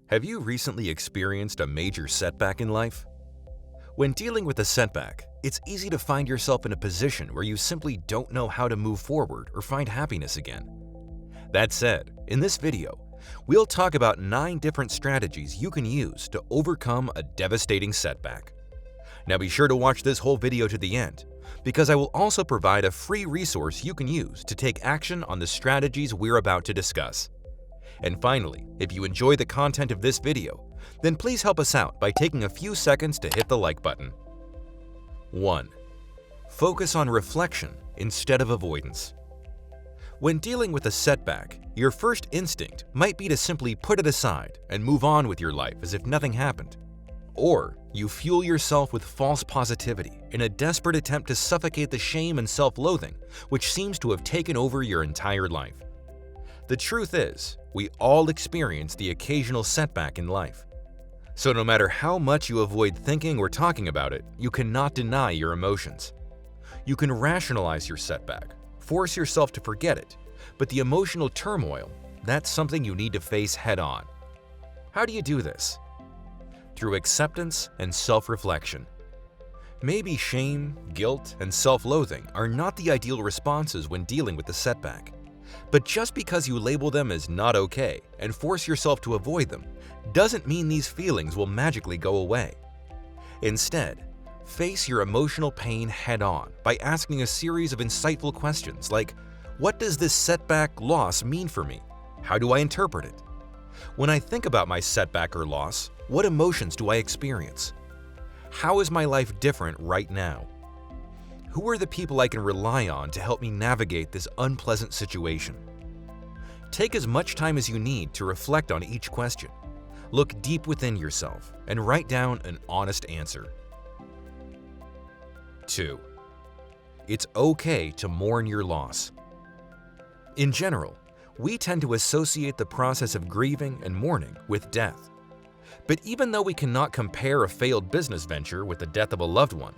Have you recently experienced a major setback in life? When dealing with a setback, it's easy to find yourself in a position where you simply don't know how to move forward or find happiness again. That said, in this video, we'll talk about 9 different strategies you can use to overcome a devastating setback. Now be sure to watch this whole video to the end, because I will also provide a free resource you can use to take action on the strategies we're about to discuss. And finally, if you enjoy the content of this video, then please help us out by taking a few seconds to hit the like button. 1. Focus on reflection instead of avoidance. When dealing with a setback, your first instinct might be to simply put it aside and move on with your life as if nothing happened. Or you fuel yourself with false positivity in a desperate attempt to suffocate the shame and self-loathing which seems to have taken over your entire life. The truth is, we all experience the occasional setback in life. So no matter how much you avoid thinking or talking about it, you cannot deny your emotions. You can rationalize your setback, force yourself to forget it, but the emotional turmoil, that's something you need to face head-on. How do you do this? Through acceptance and self-reflection. Maybe shame, guilt, and self-loathing are not the ideal responses when dealing with the setback. But just because you label them as not okay and force yourself to avoid them, doesn't mean these feelings will magically go away. Instead, face your emotional pain head-on by asking a series of insightful questions like, what does this setback loss mean for me? How do I interpret it? When I think about my setback or loss, what emotions do I experience? How is my life different right now? Who are the people I can rely on to help me navigate this unpleasant situation? Take as much time as you need to reflect on each question. Look deep within yourself and write down an honest answer. 2. It's okay to mourn your loss. In general, we tend to associate the process of grieving and mourning with death. But even though we cannot compare a failed business venture with the death of a loved one,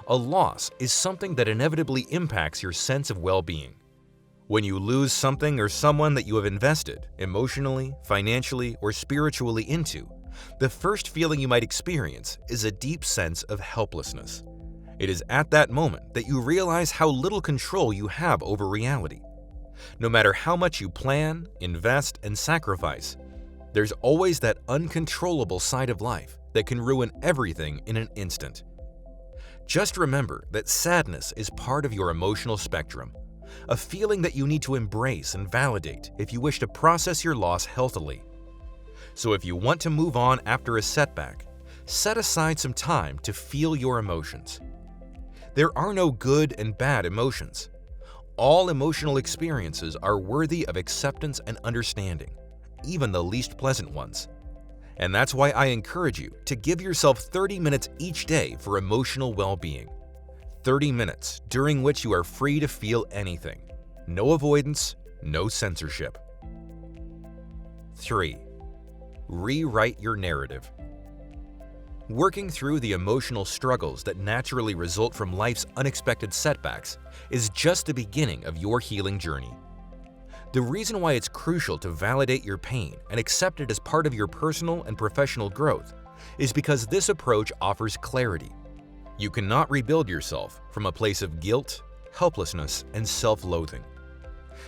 a loss is something that inevitably impacts your sense of well-being. When you lose something or someone that you have invested emotionally, financially, or spiritually into, the first feeling you might experience is a deep sense of helplessness. It is at that moment that you realize how little control you have over reality. No matter how much you plan, invest, and sacrifice, there's always that uncontrollable side of life that can ruin everything in an instant. Just remember that sadness is part of your emotional spectrum, a feeling that you need to embrace and validate if you wish to process your loss healthily. So if you want to move on after a setback, set aside some time to feel your emotions. There are no good and bad emotions. All emotional experiences are worthy of acceptance and understanding, even the least pleasant ones. And that's why I encourage you to give yourself 30 minutes each day for emotional well-being. 30 minutes during which you are free to feel anything. No avoidance, no censorship. 3. Rewrite your narrative. Working through the emotional struggles that naturally result from life's unexpected setbacks is just the beginning of your healing journey. The reason why it's crucial to validate your pain and accept it as part of your personal and professional growth is because this approach offers clarity. You cannot rebuild yourself from a place of guilt, helplessness, and self-loathing.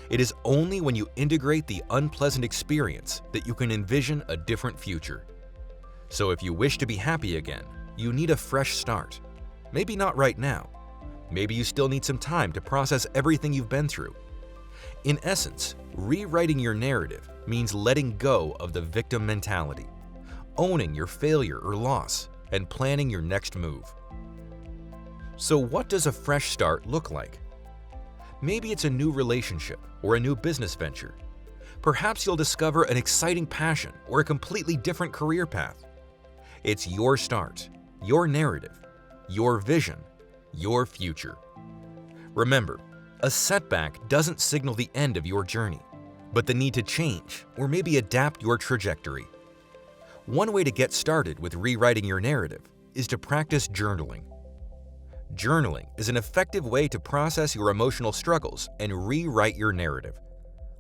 It is only when you integrate the unpleasant experience that you can envision a different future. So if you wish to be happy again, you need a fresh start. Maybe not right now. Maybe you still need some time to process everything you've been through. In essence, rewriting your narrative means letting go of the victim mentality, owning your failure or loss, and planning your next move. So what does a fresh start look like? Maybe it's a new relationship or a new business venture. Perhaps you'll discover an exciting passion or a completely different career path. It's your start, your narrative, your vision, your future. Remember, a setback doesn't signal the end of your journey, but the need to change or maybe adapt your trajectory. One way to get started with rewriting your narrative is to practice journaling. Journaling is an effective way to process your emotional struggles and rewrite your narrative.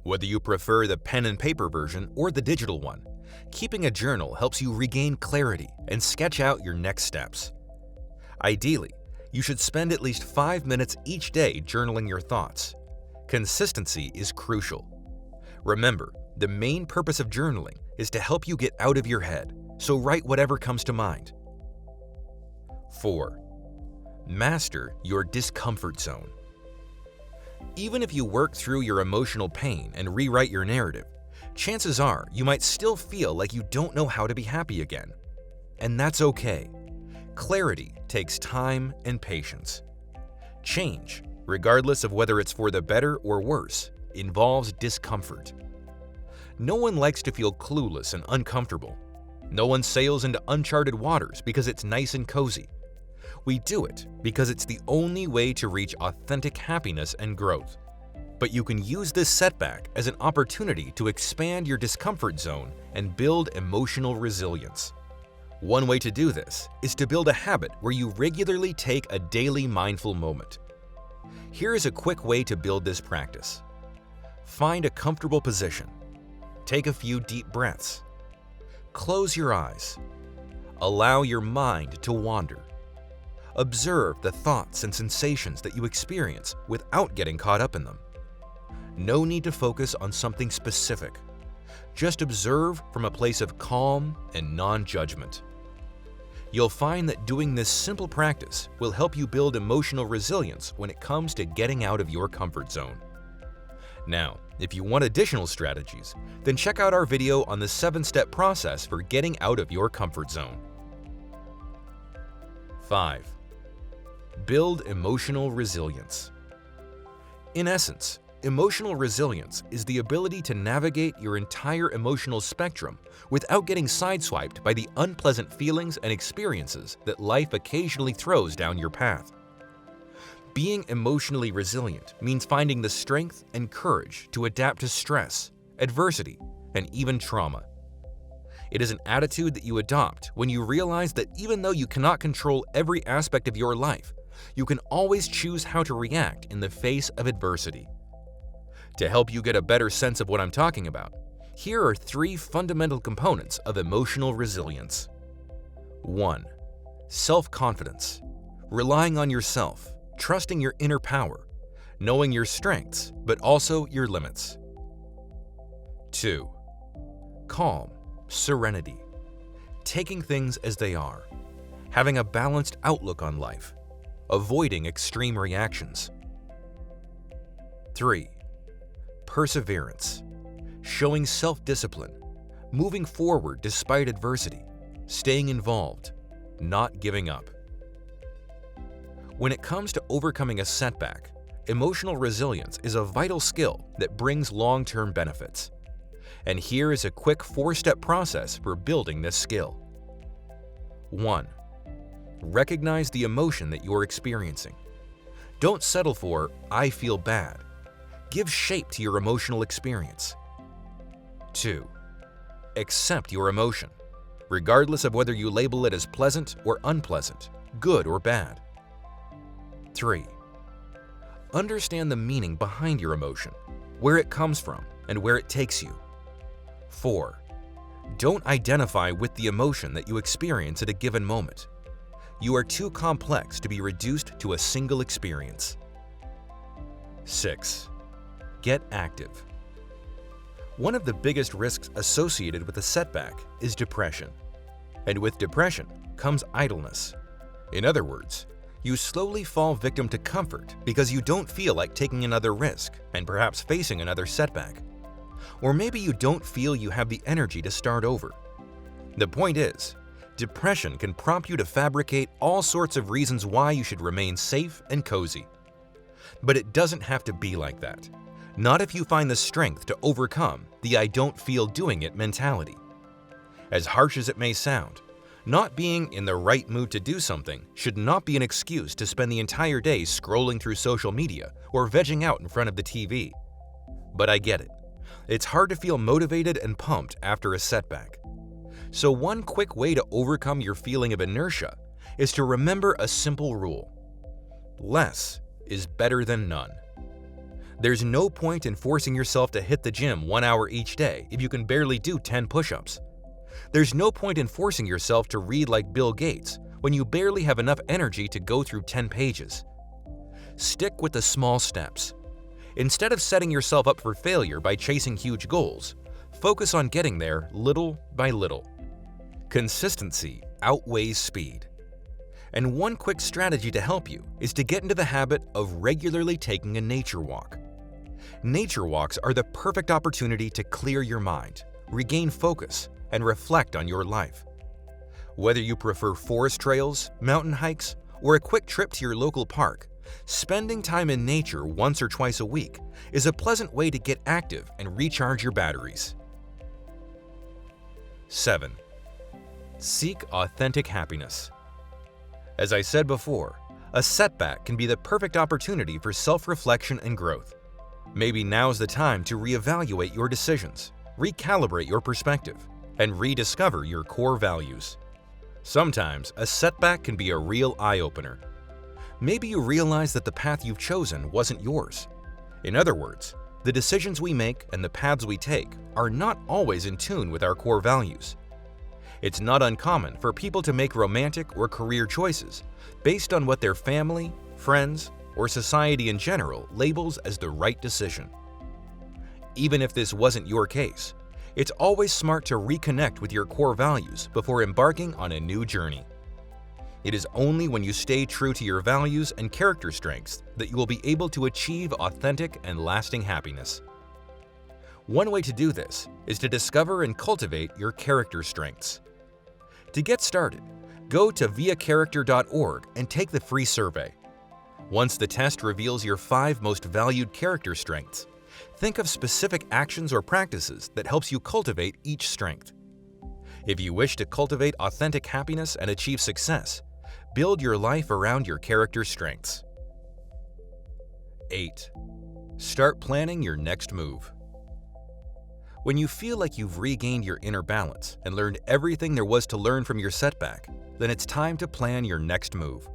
Whether you prefer the pen and paper version or the digital one, keeping a journal helps you regain clarity and sketch out your next steps. Ideally, you should spend at least 5 minutes each day journaling your thoughts. Consistency is crucial. Remember, the main purpose of journaling is to help you get out of your head, so write whatever comes to mind. 4. Master your discomfort zone. Even if you work through your emotional pain and rewrite your narrative, chances are you might still feel like you don't know how to be happy again. And that's okay. Clarity takes time and patience. Change, regardless of whether it's for the better or worse, involves discomfort. No one likes to feel clueless and uncomfortable. No one sails into uncharted waters because it's nice and cozy. We do it because it's the only way to reach authentic happiness and growth. But you can use this setback as an opportunity to expand your discomfort zone and build emotional resilience. One way to do this is to build a habit where you regularly take a daily mindful moment. Here is a quick way to build this practice. Find a comfortable position. Take a few deep breaths. Close your eyes. Allow your mind to wander. Observe the thoughts and sensations that you experience without getting caught up in them. No need to focus on something specific. Just observe from a place of calm and non-judgment. You'll find that doing this simple practice will help you build emotional resilience when it comes to getting out of your comfort zone. Now, if you want additional strategies, then check out our video on the 7-step process for getting out of your comfort zone. 5. Build emotional resilience. In essence, emotional resilience is the ability to navigate your entire emotional spectrum without getting sideswiped by the unpleasant feelings and experiences that life occasionally throws down your path. Being emotionally resilient means finding the strength and courage to adapt to stress, adversity, and even trauma. It is an attitude that you adopt when you realize that even though you cannot control every aspect of your life, you can always choose how to react in the face of adversity. To help you get a better sense of what I'm talking about, here are 3 fundamental components of emotional resilience. 1. Self-confidence. Relying on yourself, trusting your inner power, knowing your strengths, but also your limits. 2. Calm, serenity. Taking things as they are, having a balanced outlook on life, avoiding extreme reactions. 3. Perseverance. Showing self-discipline, moving forward despite adversity, staying involved, not giving up. When it comes to overcoming a setback, emotional resilience is a vital skill that brings long-term benefits. And here is a quick 4-step process for building this skill. 1. Recognize the emotion that you're experiencing. Don't settle for, "I feel bad." Give shape to your emotional experience. 2. Accept your emotion, regardless of whether you label it as pleasant or unpleasant, good or bad. 3. Understand the meaning behind your emotion, where it comes from, and where it takes you. 4. Don't identify with the emotion that you experience at a given moment. You are too complex to be reduced to a single experience. 6. Get active. One of the biggest risks associated with a setback is depression. And with depression comes idleness. In other words, you slowly fall victim to comfort because you don't feel like taking another risk and perhaps facing another setback. Or maybe you don't feel you have the energy to start over. The point is, depression can prompt you to fabricate all sorts of reasons why you should remain safe and cozy. But it doesn't have to be like that. Not if you find the strength to overcome the "I don't feel doing it" mentality. As harsh as it may sound, not being in the right mood to do something should not be an excuse to spend the entire day scrolling through social media or vegging out in front of the TV. But I get it. It's hard to feel motivated and pumped after a setback. So one quick way to overcome your feeling of inertia is to remember a simple rule. Less is better than none. There's no point in forcing yourself to hit the gym 1 hour each day if you can barely do 10 push-ups. There's no point in forcing yourself to read like Bill Gates when you barely have enough energy to go through 10 pages. Stick with the small steps. Instead of setting yourself up for failure by chasing huge goals, focus on getting there little by little. Consistency outweighs speed. And one quick strategy to help you is to get into the habit of regularly taking a nature walk. Nature walks are the perfect opportunity to clear your mind, regain focus, and reflect on your life. Whether you prefer forest trails, mountain hikes, or a quick trip to your local park, spending time in nature once or twice a week is a pleasant way to get active and recharge your batteries. 7. Seek authentic happiness. As I said before, a setback can be the perfect opportunity for self-reflection and growth. Maybe now's the time to reevaluate your decisions, recalibrate your perspective, and rediscover your core values. Sometimes a setback can be a real eye-opener. Maybe you realize that the path you've chosen wasn't yours. In other words, the decisions we make and the paths we take are not always in tune with our core values. It's not uncommon for people to make romantic or career choices based on what their family, friends, or society in general labels as the right decision. Even if this wasn't your case, it's always smart to reconnect with your core values before embarking on a new journey. It is only when you stay true to your values and character strengths that you will be able to achieve authentic and lasting happiness. One way to do this is to discover and cultivate your character strengths. To get started, go to viacharacter.org and take the free survey. Once the test reveals your 5 most valued character strengths, think of specific actions or practices that helps you cultivate each strength. If you wish to cultivate authentic happiness and achieve success, build your life around your character strengths. 8. Start planning your next move. When you feel like you've regained your inner balance and learned everything there was to learn from your setback, then it's time to plan your next move.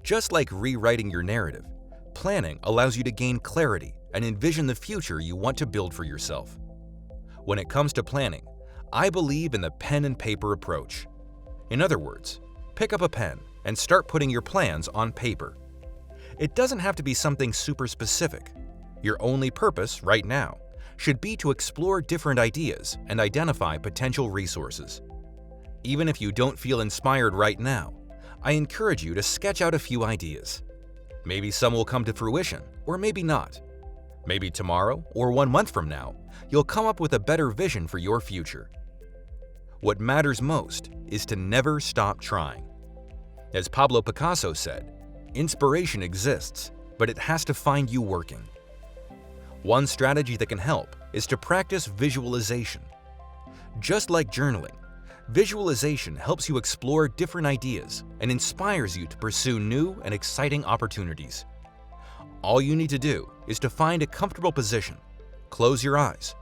Just like rewriting your narrative, planning allows you to gain clarity and envision the future you want to build for yourself. When it comes to planning, I believe in the pen and paper approach. In other words, pick up a pen and start putting your plans on paper. It doesn't have to be something super specific. Your only purpose right now should be to explore different ideas and identify potential resources. Even if you don't feel inspired right now, I encourage you to sketch out a few ideas. Maybe some will come to fruition, or maybe not. Maybe tomorrow or 1 month from now, you'll come up with a better vision for your future. What matters most is to never stop trying. As Pablo Picasso said, inspiration exists, but it has to find you working. One strategy that can help is to practice visualization. Just like journaling, visualization helps you explore different ideas and inspires you to pursue new and exciting opportunities. All you need to do is to find a comfortable position, close your eyes,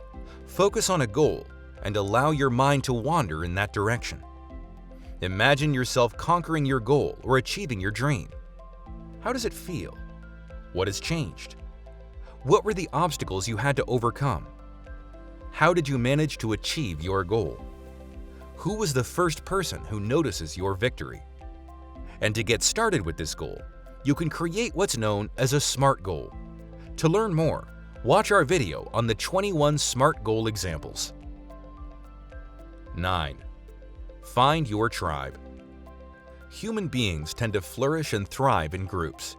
focus on a goal, and allow your mind to wander in that direction. Imagine yourself conquering your goal or achieving your dream. How does it feel? What has changed? What were the obstacles you had to overcome? How did you manage to achieve your goal? Who was the first person who notices your victory? And to get started with this goal, you can create what's known as a SMART goal. To learn more, watch our video on the 21 SMART goal examples. 9. Find your tribe. Human beings tend to flourish and thrive in groups.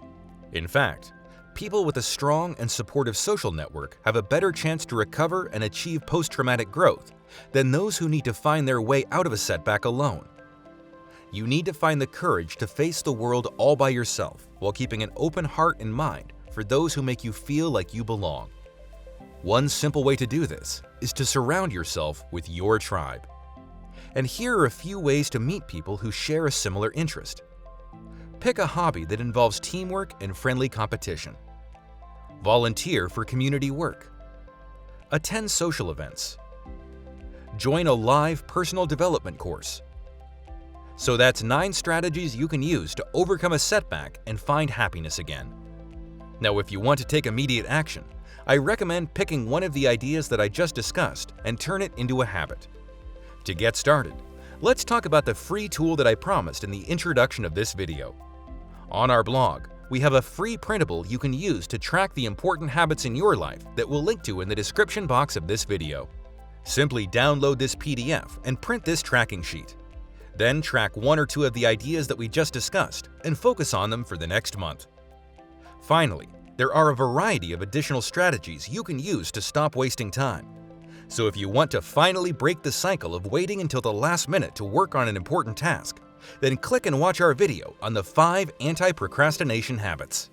In fact, people with a strong and supportive social network have a better chance to recover and achieve post-traumatic growth than those who need to find their way out of a setback alone. You need to find the courage to face the world all by yourself while keeping an open heart and mind for those who make you feel like you belong. One simple way to do this is to surround yourself with your tribe. And here are a few ways to meet people who share a similar interest. Pick a hobby that involves teamwork and friendly competition. Volunteer for community work. Attend social events. Join a live personal development course. So that's 9 strategies you can use to overcome a setback and find happiness again. Now, if you want to take immediate action, I recommend picking one of the ideas that I just discussed and turn it into a habit. To get started, let's talk about the free tool that I promised in the introduction of this video. On our blog, we have a free printable you can use to track the important habits in your life that we'll link to in the description box of this video. Simply download this PDF and print this tracking sheet. Then track one or two of the ideas that we just discussed and focus on them for the next month. Finally, there are a variety of additional strategies you can use to stop wasting time. So if you want to finally break the cycle of waiting until the last minute to work on an important task, then click and watch our video on the 5 anti-procrastination habits.